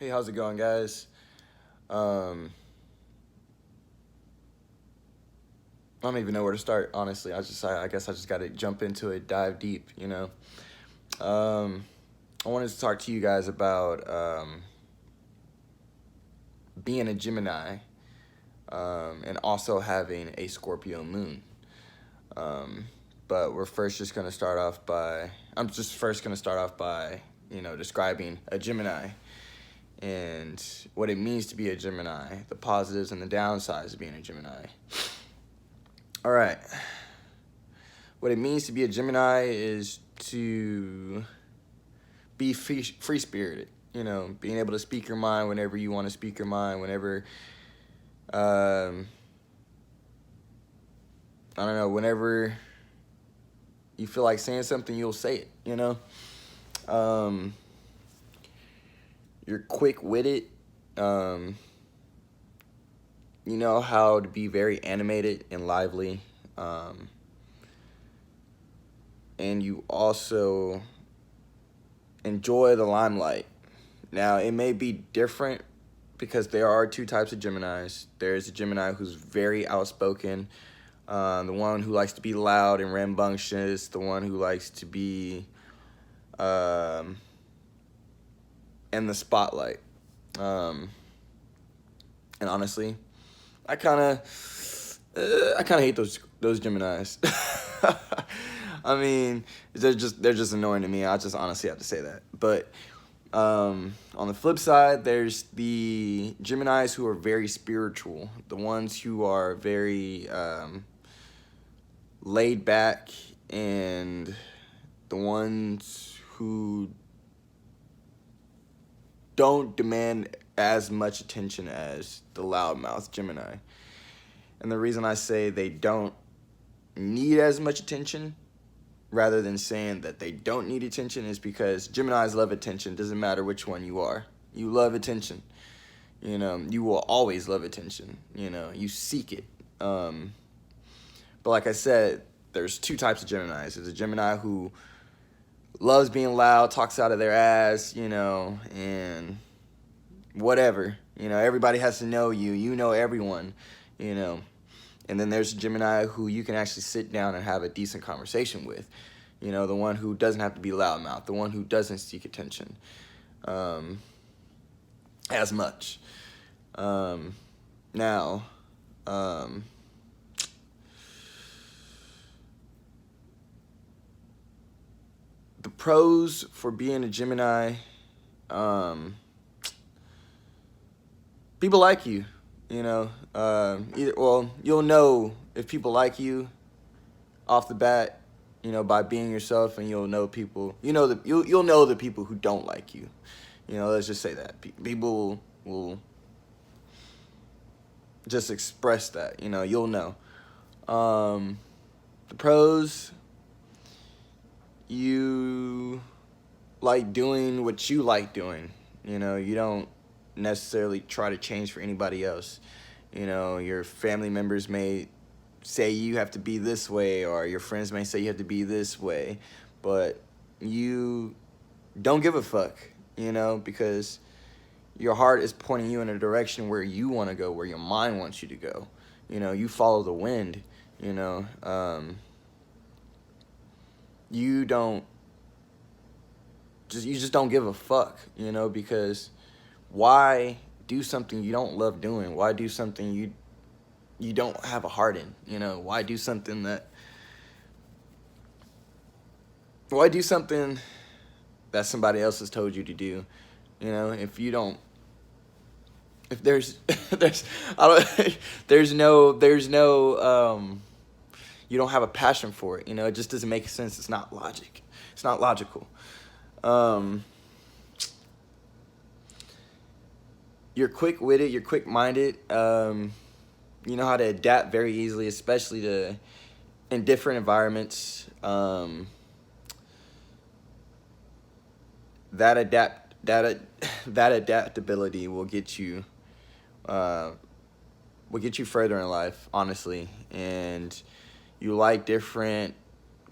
Hey, how's it going, guys? Um, I don't even know where to start, honestly. I guess I just got to jump into it, dive deep. Um, I wanted to talk to you guys about being a Gemini and also having a Scorpio moon. Um, but we're first just gonna start off by I'm just first gonna start off by describing a Gemini and what it means to be a Gemini, the positives and the downsides of being a Gemini. All right. What it means to be a Gemini is to be free spirited. Being able to speak your mind whenever you want to speak your mind, whenever, um, I don't know, whenever you feel like saying something, you'll say it. Um, you're quick witted. Um, you know how to be very animated and lively. Um, and you also enjoy the limelight. Now, it may be different because there are two types of Geminis. There's a Gemini who's very outspoken, the one who likes to be loud and rambunctious, the one who likes to be um, in the spotlight. Um, and honestly, I kind of hate those Geminis. I mean, they're just annoying to me. I just honestly have to say that. But on the flip side, there's the Geminis who are very spiritual, the ones who are very laid back, and the ones who don't demand as much attention as the loudmouth Gemini. And the reason I say they don't need as much attention rather than saying that they don't need attention is because Geminis love attention. Doesn't matter which one you are. You love attention. You will always love attention. You seek it. But like I said, there's two types of Geminis. There's a Gemini who loves being loud, talks out of their ass, and whatever. Everybody has to know you. You know everyone, you know. And then there's a Gemini who you can actually sit down and have a decent conversation with. The one who doesn't have to be loudmouth, the one who doesn't seek attention as much. Now, the pros for being a Gemini, people like you. You'll know if people like you off the bat, by being yourself, and you'll know people. You'll know the people who don't like you. Let's just say that people will just express that. You'll know. The pros, you like doing what you like doing. You don't necessarily try to change for anybody else. Your family members may say you have to be this way, or your friends may say you have to be this way, but you don't give a fuck, because your heart is pointing you in a direction where you want to go, where your mind wants you to go. You follow the wind. You don't you just don't give a fuck, because why do something you don't love doing? Why do something you don't have a heart in? Why do something that somebody else has told you to do? If you don't, if there's there's I don't there's no you don't have a passion for it. It just doesn't make sense. It's not logic. It's not logical. You're quick-witted, you're quick-minded. You know how to adapt very easily, especially in different environments. That adapt that that adaptability will get you further in life, honestly. And you like different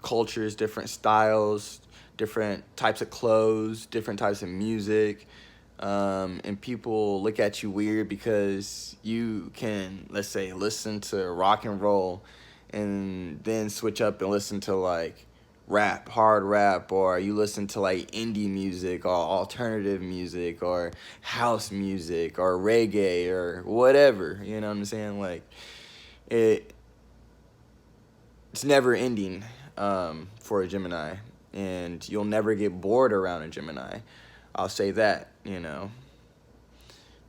cultures, different styles, different types of clothes, different types of music. and people look at you weird because you can, let's say, listen to rock and roll and then switch up and listen to like rap, hard rap, or you listen to like indie music or alternative music or house music or reggae or whatever, you know what I'm saying? Like it it's never ending for a Gemini, and you'll never get bored around a Gemini. I'll say that, you know.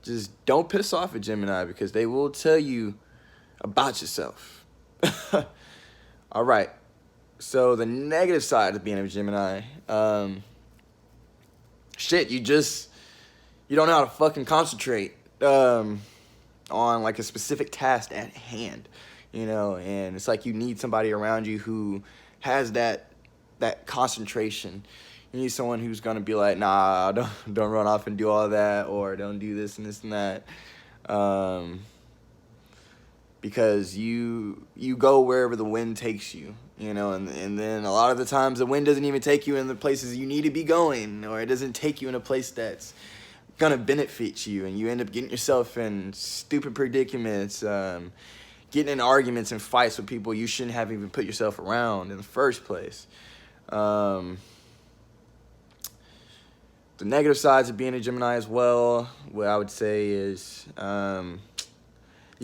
Just don't piss off a Gemini because they will tell you about yourself. All right. So the negative side of being a Gemini, shit, you don't know how to fucking concentrate on like a specific task at hand, you know, and it's like you need somebody around you who has that concentration. You need someone who's gonna be like, nah, don't run off and do all that, or don't do this and this and that, because you go wherever the wind takes you, you know, and then a lot of the times the wind doesn't even take you in the places you need to be going, or it doesn't take you in a place that's gonna benefit you, and you end up getting yourself in stupid predicaments, getting in arguments and fights with people you shouldn't have even put yourself around in the first place. The negative sides of being a Gemini as well, what I would say is you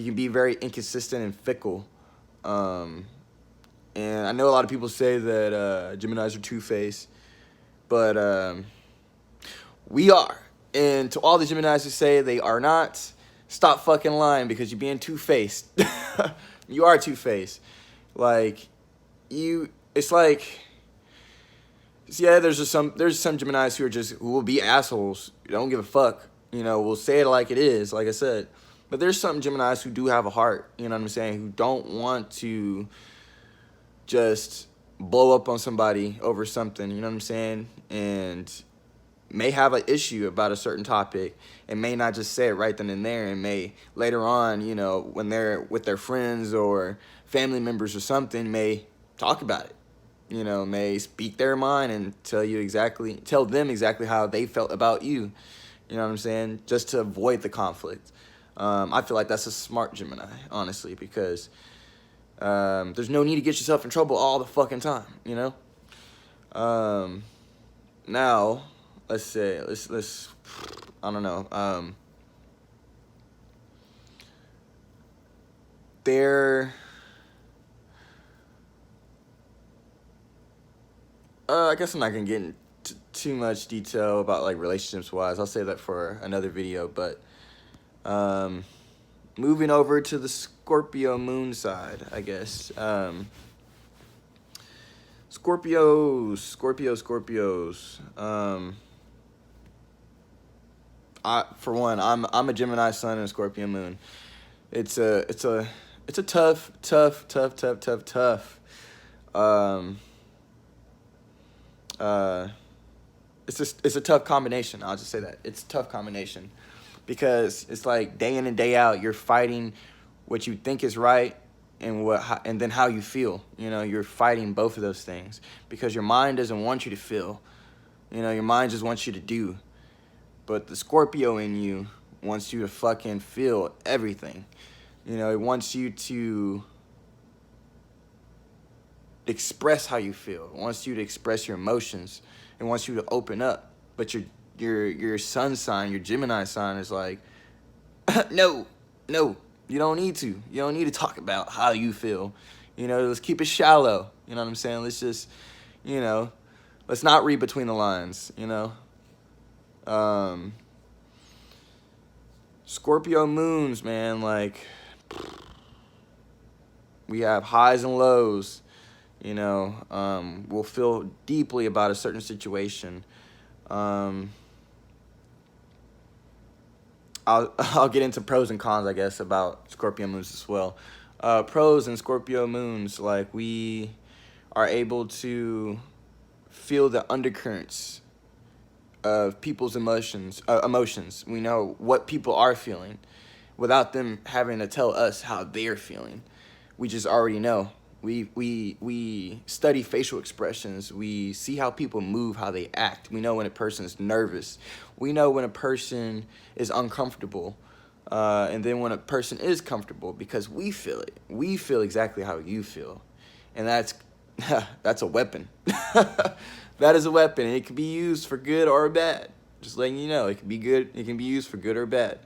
can be very inconsistent and fickle. And I know a lot of people say that Geminis are two-faced, but we are. And to all the Geminis who say they are not, stop fucking lying because you're being two-faced. You are two-faced. Like, it's like, yeah, there's some Geminis who will be assholes. Don't give a fuck. You know, will say it like it is, like I said. But there's some Geminis who do have a heart, you know what I'm saying, who don't want to just blow up on somebody over something, you know what I'm saying, and may have an issue about a certain topic and may not just say it right then and there, and may later on, you know, when they're with their friends or family members or something, may talk about it, you know, may speak their mind and tell them exactly how they felt about you, you know what I'm saying, just to avoid the conflict. I feel like that's a smart Gemini, honestly, because there's no need to get yourself in trouble all the fucking time, you know? Now, let's I don't know. I guess I'm not gonna get into too much detail about like relationships wise. I'll save that for another video, but moving over to the Scorpio moon side, I guess. Scorpios. For one, I'm a Gemini sun and a Scorpio moon. It's a tough. It's a tough combination. I'll just say that it's a tough combination because it's like day in and day out you're fighting what you think is right and then how you feel. You know, you're fighting both of those things because your mind doesn't want you to feel. You know, your mind just wants you to do. But the Scorpio in you wants you to fucking feel everything. You know, it wants you to express how you feel. It wants you to express your emotions. It wants you to open up. But your sun sign, your Gemini sign is like, no, you don't need to. You don't need to talk about how you feel. You know, let's keep it shallow. You know what I'm saying? Let's just, you know, let's not read between the lines, you know? Scorpio moons, man, like, we have highs and lows, you know. We'll feel deeply about a certain situation. I'll get into pros and cons, I guess, about Scorpio moons as well. Pros in Scorpio moons, like, we are able to feel the undercurrents of people's emotions. We know what people are feeling without them having to tell us how they're feeling. We just already know. We study facial expressions. We see how people move, how they act. We know when a person is nervous. We know when a person is uncomfortable. And then when a person is comfortable, because we feel it. We feel exactly how you feel. And that's a weapon. That is a weapon. And it can be used for good or bad. Just letting you know, it can be good. It can be used for good or bad.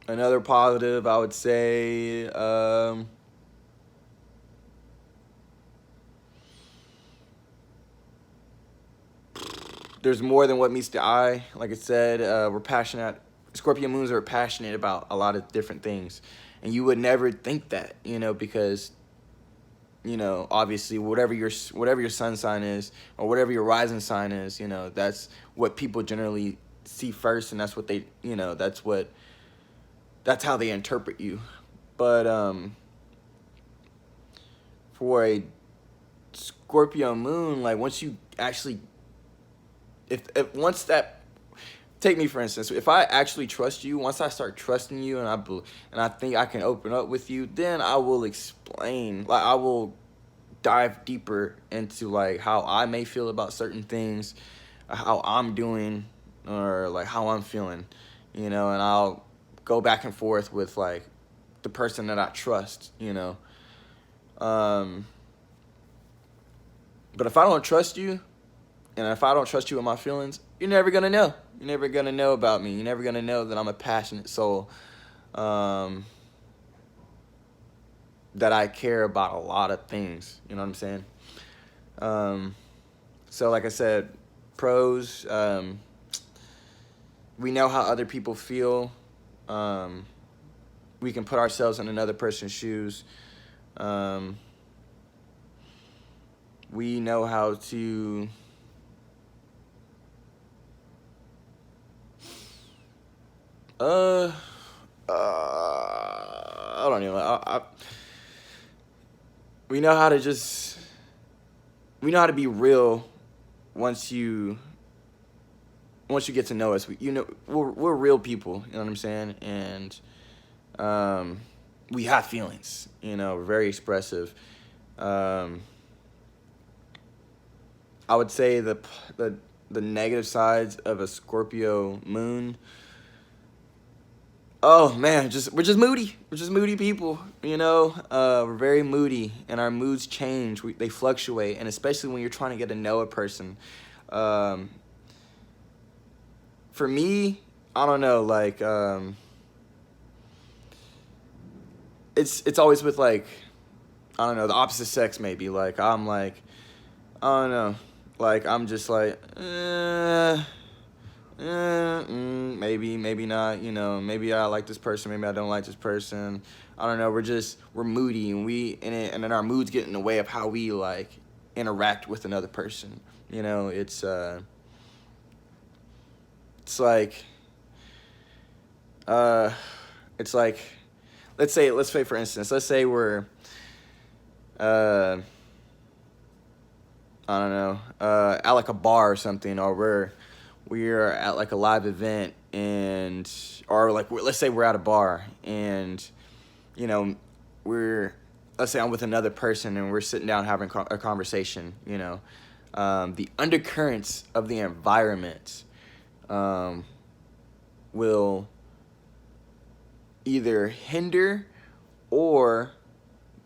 Another positive, I would say, there's more than what meets the eye. Like I said, we're passionate. Scorpio moons are passionate about a lot of different things, and you would never think that, because, obviously whatever your sun sign is, or whatever your rising sign is, that's what people generally see first, and that's what they, that's how they interpret you. But for a Scorpio moon, like once you actually, if once that, take me for instance, if I actually trust you, once I start trusting you and I think I can open up with you, then I will explain, like I will dive deeper into like how I may feel about certain things, how I'm doing, or like how I'm feeling, and I'll go back and forth with like the person that I trust, but if I don't trust you, and if I don't trust you with my feelings, you're never going to know. You're never going to know about me. You're never going to know that I'm a passionate soul, that I care about a lot of things. You know what I'm saying? So like I said, pros, we know how other people feel. We can put ourselves in another person's shoes. We know how to I don't know. We know how to be real once you get to know us. We're real people. You know what I'm saying? And we have feelings. We're very expressive. I would say the negative sides of a Scorpio moon. Oh man, we're just moody. We're just moody people, We're very moody, and our moods change. They fluctuate, and especially when you're trying to get to know a person. For me, I don't know, like it's always with like, I don't know, the opposite sex maybe. Like I'm like, I don't know, like I'm just like, maybe not, maybe I like this person, maybe I don't like this person. I don't know, we're moody, and and then our moods get in the way of how we like interact with another person. It's like it's like, let's say for instance, let's say we're I don't know, at like a bar or something, or we're at like a live event, and or like let's say we're at a bar, and let's say I'm with another person, and we're sitting down having a conversation. The undercurrents of the environment will either hinder or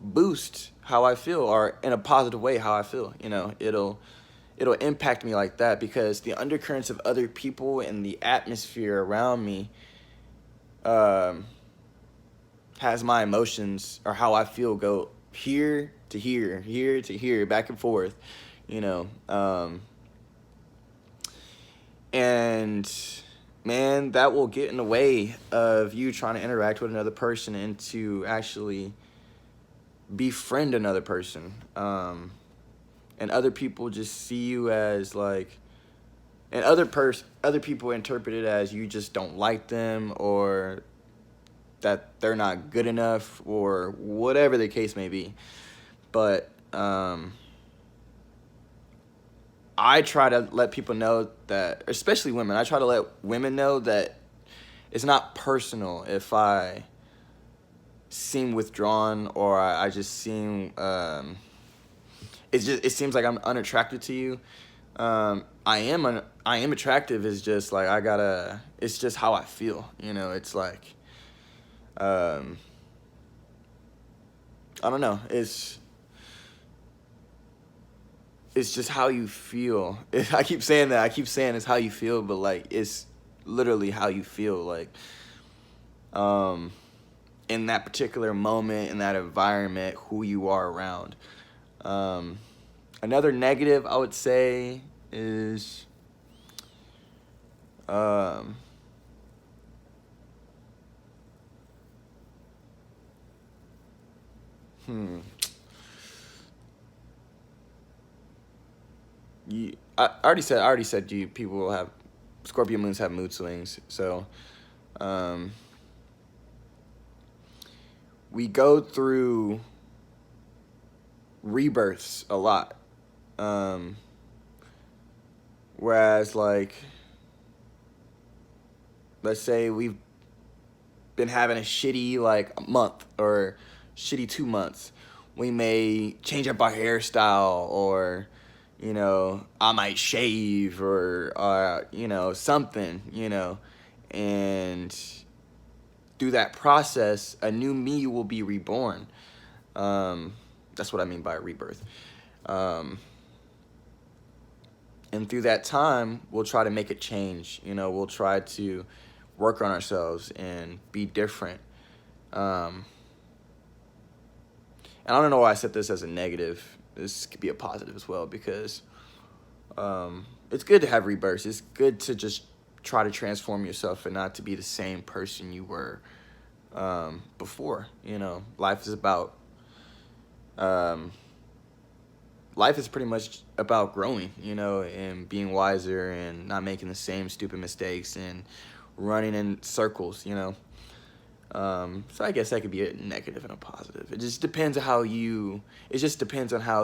boost how I feel, or in a positive way how I feel. It'll impact me like that, because the undercurrents of other people and the atmosphere around me has my emotions, or how I feel, go here to here, here to here, back and forth, and man, that will get in the way of you trying to interact with another person and to actually befriend another person. And other people just see you as like, and other people interpret it as you just don't like them, or that they're not good enough, or whatever the case may be. But I try to let people know that, especially women, I try to let women know that it's not personal if I seem withdrawn or I just seem it seems like I'm unattracted to you. I am attractive. It's just like it's just how I feel. It's like I don't know. It's just how you feel. I keep saying that. I keep saying it's how you feel, but like it's literally how you feel. Like in that particular moment, in that environment, who you are around. Another negative I would say is hmm. I already said you people will have Scorpio moons have mood swings. So we go through rebirths a lot. Whereas like let's say we've been having a shitty like month or shitty 2 months, we may change up our hairstyle or I might shave or something, and through that process a new me will be reborn. That's what I mean by rebirth. And through that time we'll try to make a change. We'll try to work on ourselves and be different. And I don't know why I said this as a negative. This could be a positive as well because it's good to have rebirths. It's good to just try to transform yourself and not to be the same person you were before. Life is about life is pretty much about growing, and being wiser and not making the same stupid mistakes and running in circles, So I guess that could be a negative and a positive. It just depends on how